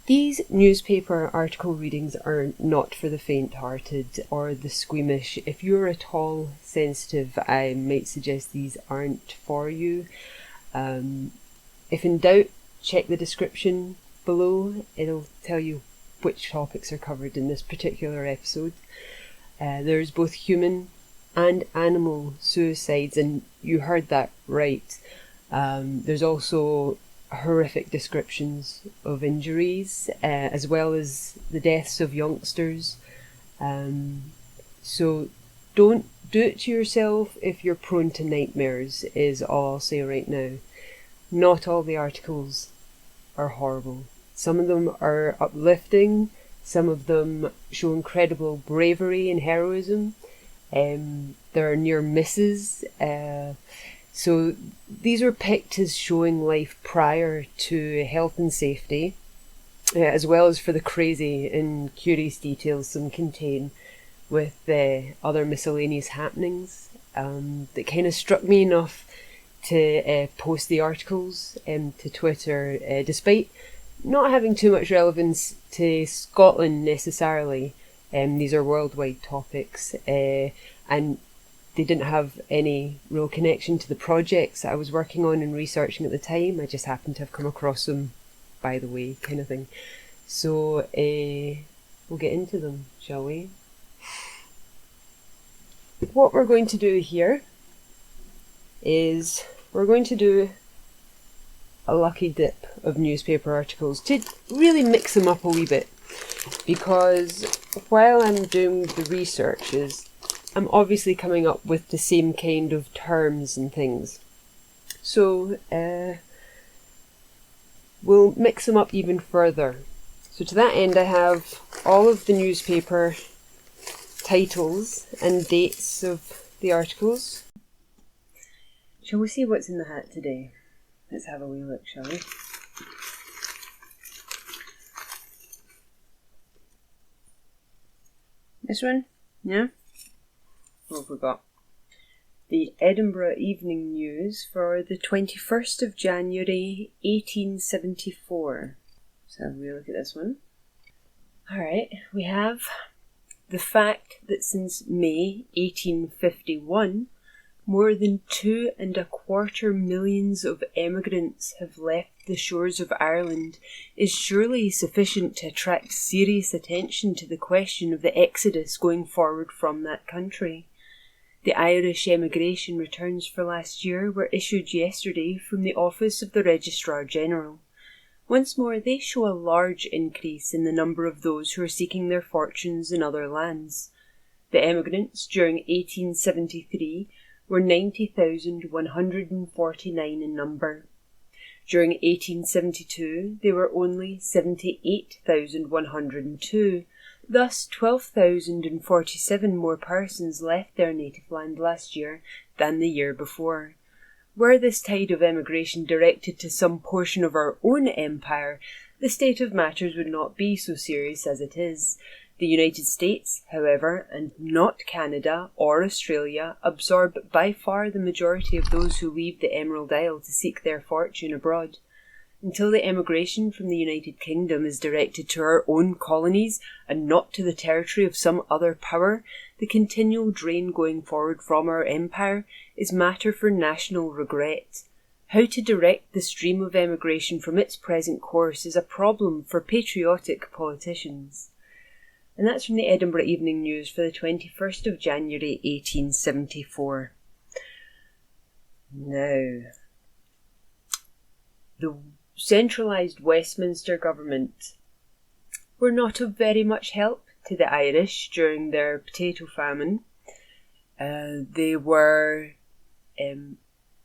These newspaper article readings are not for the faint-hearted or the squeamish. If you're at all sensitive, I might suggest these aren't for you. If in doubt, check the description below. It'll tell you which topics are covered in this particular episode. There's both human and animal suicides, and you heard that right. There's also horrific descriptions of injuries, as well as the deaths of youngsters. So don't do it to yourself if you're prone to nightmares, is all I'll say right now. Not all the articles are horrible. Some of them are uplifting, some of them show incredible bravery and heroism. There are near misses. So these were picked as showing life prior to health and safety, as well as for the crazy and curious details some contain with other miscellaneous happenings that kind of struck me enough to post the articles to Twitter, despite not having too much relevance to Scotland necessarily. These are worldwide topics, and they didn't have any real connection to the projects I was working on and researching at the time. I just happened to have come across them by the way, kind of thing. So we'll get into them, shall we? What we're going to do here is we're going to do a lucky dip of newspaper articles to really mix them up a wee bit, because while I'm doing the researches, I'm obviously coming up with the same kind of terms and things. So we'll mix them up even further. So to that end, I have all of the newspaper titles and dates of the articles. Shall we see what's in the hat today? Let's have a wee look, shall we? This one? Yeah? What have we got? The Edinburgh Evening News for the 21st of January 1874. So have a look at this one. Alright, we have the fact that since May 1851, more than 2.25 million of emigrants have left the shores of Ireland is surely sufficient to attract serious attention to the question of the exodus going forward from that country. The Irish emigration returns for last year were issued yesterday from the Office of the Registrar General. Once more, they show a large increase in the number of those who are seeking their fortunes in other lands. The emigrants during 1873 were 90,149 in number. During 1872, they were only 78,102. Thus, 12,047 more persons left their native land last year than the year before. Were this tide of emigration directed to some portion of our own empire, the state of matters would not be so serious as it is. The United States, however, and not Canada or Australia, absorb by far the majority of those who leave the Emerald Isle to seek their fortune abroad. Until the emigration from the United Kingdom is directed to our own colonies and not to the territory of some other power, the continual drain going forward from our empire is matter for national regret. How to direct the stream of emigration from its present course is a problem for patriotic politicians. And that's from the Edinburgh Evening News for the 21st of January 1874. Now, the centralised Westminster government were not of very much help to the Irish during their potato famine. The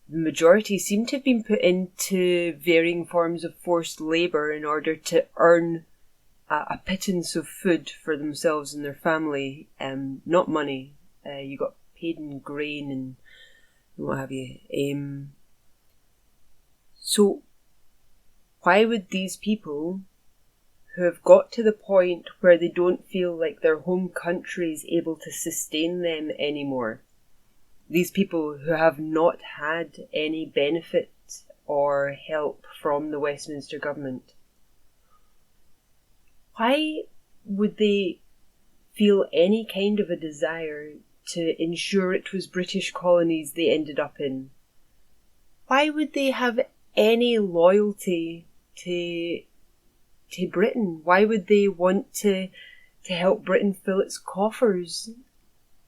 majority seem to have been put into varying forms of forced labour in order to earn a pittance of food for themselves and their family, not money. You got paid in grain and what have you. So why would these people who have got to the point where they don't feel like their home country is able to sustain them anymore, these people who have not had any benefit or help from the Westminster government, Why would they feel any kind of a desire to ensure it was British colonies they ended up in? Why would they have any loyalty to Britain? Why would they want to help Britain fill its coffers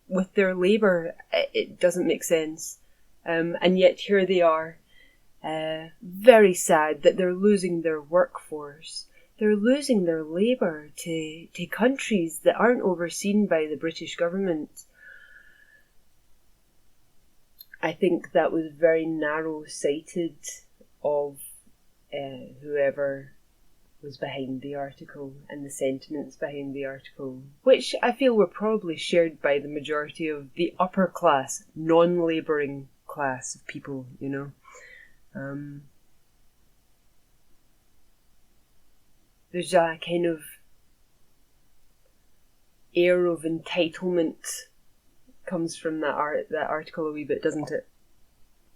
with their labour? It doesn't make sense. And yet here they are, very sad that they're losing their workforce. They're losing their labour to countries that aren't overseen by the British government. I think that was very narrow-sighted of whoever was behind the article and the sentiments behind the article, which I feel were probably shared by the majority of the upper class, non-labouring class of people, you know. There's a kind of air of entitlement comes from that article a wee bit, doesn't it?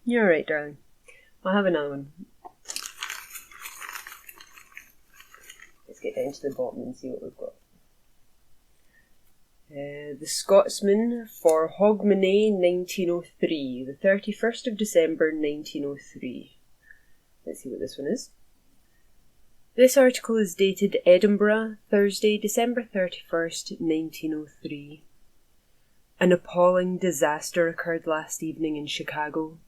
You're right, darling. I'll have another one. Let's get down to the bottom and see what we've got. The Scotsman for Hogmanay 1903, the 31st of December 1903. Let's see what this one is. This article is dated Edinburgh, Thursday, December 31st, 1903. An appalling disaster occurred last evening in Chicago.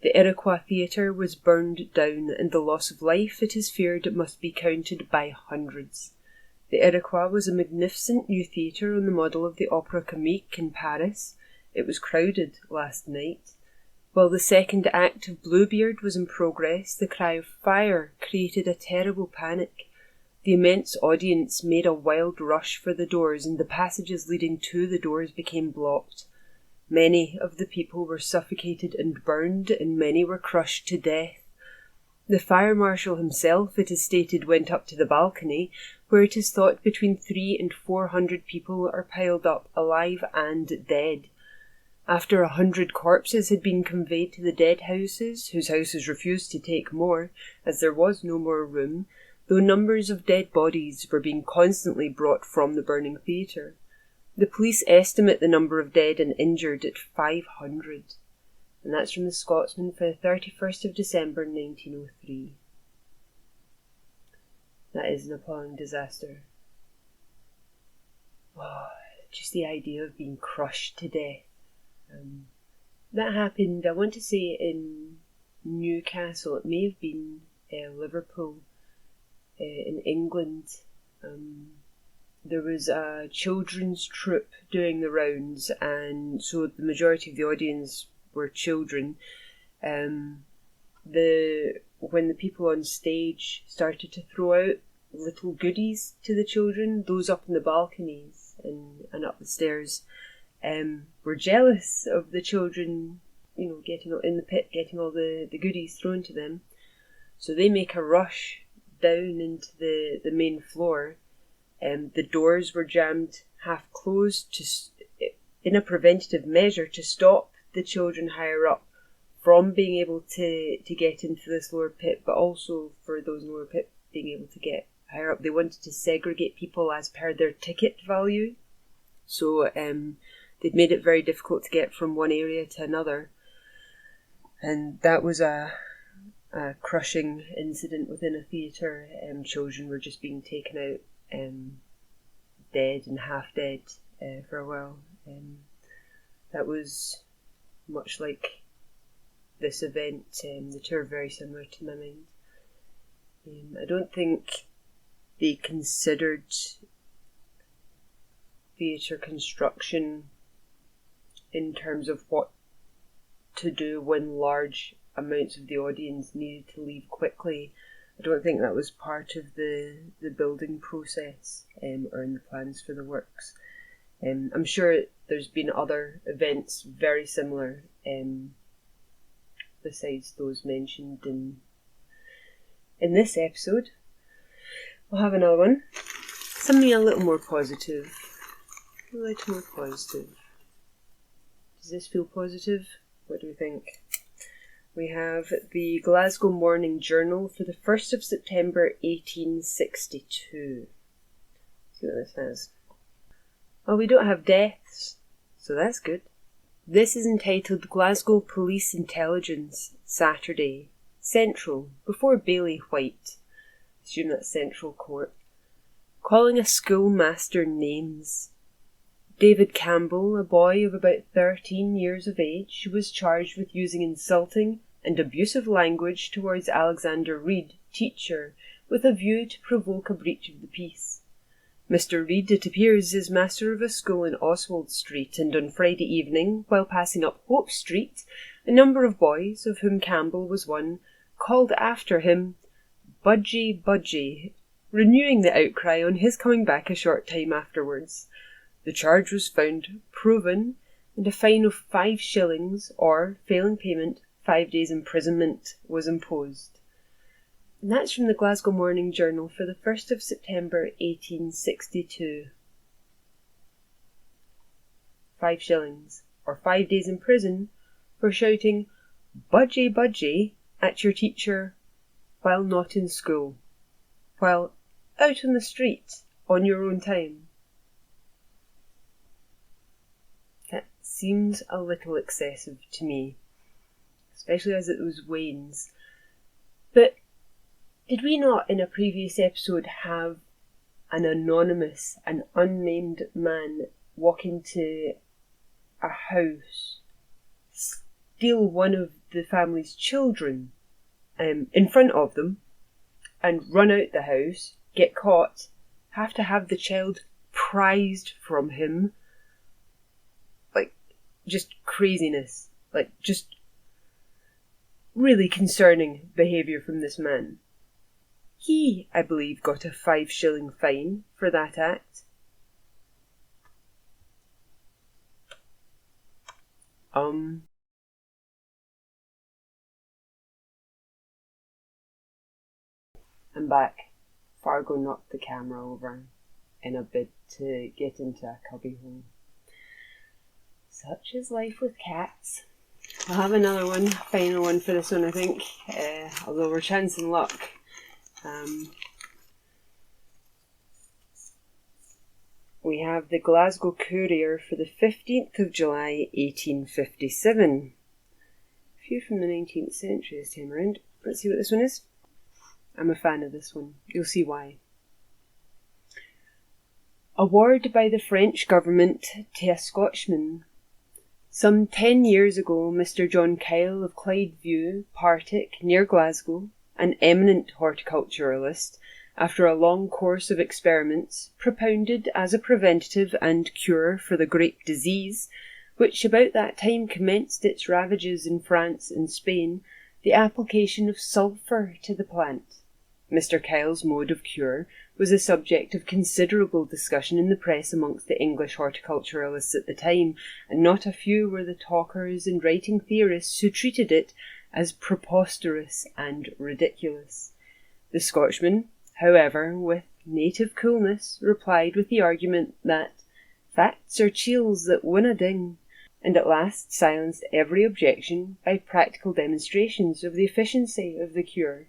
The Iroquois Theatre was burned down, and the loss of life, it is feared, must be counted by hundreds. The Iroquois was a magnificent new theatre on the model of the Opera Comique in Paris. It was crowded last night. While the second act of Bluebeard was in progress, the cry of fire created a terrible panic. The immense audience made a wild rush for the doors, and the passages leading to the doors became blocked. Many of the people were suffocated and burned, and many were crushed to death. The fire marshal himself, it is stated, went up to the balcony, where it is thought between 300 and 400 people are piled up, alive and dead. After 100 corpses had been conveyed to the dead houses, whose houses refused to take more, as there was no more room, though numbers of dead bodies were being constantly brought from the burning theatre. The police estimate the number of dead and injured at 500. And that's from the Scotsman for the 31st of December 1903. That is an appalling disaster. Oh, just the idea of being crushed to death. That happened, I want to say, in Newcastle. It may have been Liverpool, in England. There was a children's troupe doing the rounds, and so the majority of the audience were children. When the people on stage started to throw out little goodies to the children, those up in the balconies and up the stairs were jealous of the children, you know, getting in the pit, getting all the goodies thrown to them. So they make a rush down into the main floor. The doors were jammed half closed in a preventative measure to stop the children higher up from being able to get into this lower pit, but also for those in the lower pit being able to get higher up. They wanted to segregate people as per their ticket value. So they'd made it very difficult to get from one area to another. And that was a crushing incident within a theatre. Children were just being taken out dead and half dead for a while. That was much like this event. The two are very similar to my mind. I don't think they considered theatre construction in terms of what to do when large amounts of the audience needed to leave quickly. I don't think that was part of the building process or in the plans for the works. I'm sure there's been other events very similar besides those mentioned in this episode. We'll have another one. Something a little more positive. A little more positive. Does this feel positive? What do we think? We have the Glasgow Morning Journal for the 1st of September 1862. See what this says. Well, we don't have deaths, so that's good. This is entitled Glasgow Police Intelligence, Saturday, Central, before Bailey White. Assume that's Central Court. Calling a schoolmaster names. David Campbell, a boy of about 13 years of age, was charged with using insulting and abusive language towards Alexander Reid, teacher, with a view to provoke a breach of the peace. Mr. Reid, it appears, is master of a school in Oswald Street, and on Friday evening, while passing up Hope Street, a number of boys, of whom Campbell was one, called after him, "Budgie, Budgie," renewing the outcry on his coming back a short time afterwards. The charge was found proven, and a fine of 5 shillings, or, failing payment, 5 days' imprisonment, was imposed. And that's from the Glasgow Morning Journal for the 1st of September 1862. 5 shillings, or 5 days in prison, for shouting "Budgie, Budgie" at your teacher while not in school, while out on the street on your own time. That seems a little excessive to me, especially as it was Wayne's. But did we not in a previous episode have an anonymous, an unnamed man walk into a house, steal one of the family's children in front of them, and run out the house, get caught, have to have the child prized from him? Like, just craziness. Like, just really concerning behaviour from this man. He, I believe, got a 5 shilling fine for that act. I'm back. Fargo knocked the camera over in a bid to get into a cubbyhole. Such is life with cats. I'll have another one, final one for this one, I think, although we're chancing luck. We have the Glasgow Courier for the 15th of July 1857. A few from the 19th century this time around. Let's see what this one is. I'm a fan of this one. You'll see why. Award by the French government to a Scotsman. Some 10 years ago, Mr. John Kyle of Clydeview, Partick, near Glasgow, an eminent horticulturalist, after a long course of experiments, propounded as a preventative and cure for the great disease, which about that time commenced its ravages in France and Spain, the application of sulphur to the plant. Mr. Kyle's mode of cure was a subject of considerable discussion in the press amongst the English horticulturalists at the time, and not a few were the talkers and writing theorists who treated it as preposterous and ridiculous. The Scotchman, however, with native coolness, replied with the argument that facts are chiels that winna ding, and at last silenced every objection by practical demonstrations of the efficiency of the cure.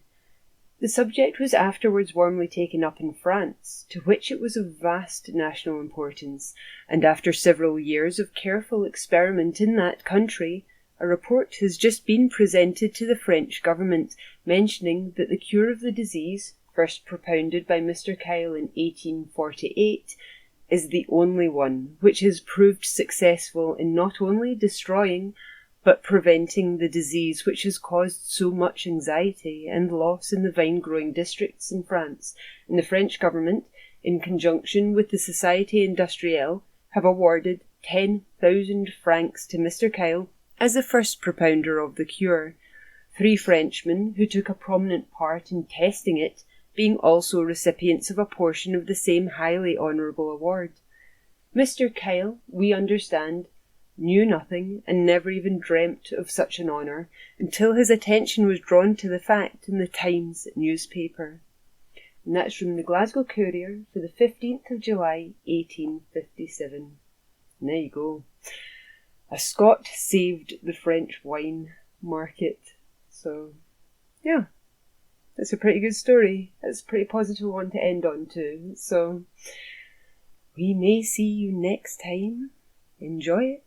The subject was afterwards warmly taken up in France, to which it was of vast national importance, and after several years of careful experiment in that country, a report has just been presented to the French government, mentioning that the cure of the disease, first propounded by Mr. Kyle in 1848, is the only one which has proved successful in not only destroying, but preventing the disease which has caused so much anxiety and loss in the vine-growing districts in France, and the French government, in conjunction with the Société Industrielle, have awarded 10,000 francs to Mr. Kyle as the first propounder of the cure, 3 Frenchmen who took a prominent part in testing it being also recipients of a portion of the same highly honourable award. Mr. Kyle, we understand, knew nothing and never even dreamt of such an honour until his attention was drawn to the fact in the Times newspaper. And that's from the Glasgow Courier for the 15th of July 1857. And there you go. A Scot saved the French wine market. So, yeah, that's a pretty good story. That's a pretty positive one to end on too. So, We may see you next time. Enjoy it.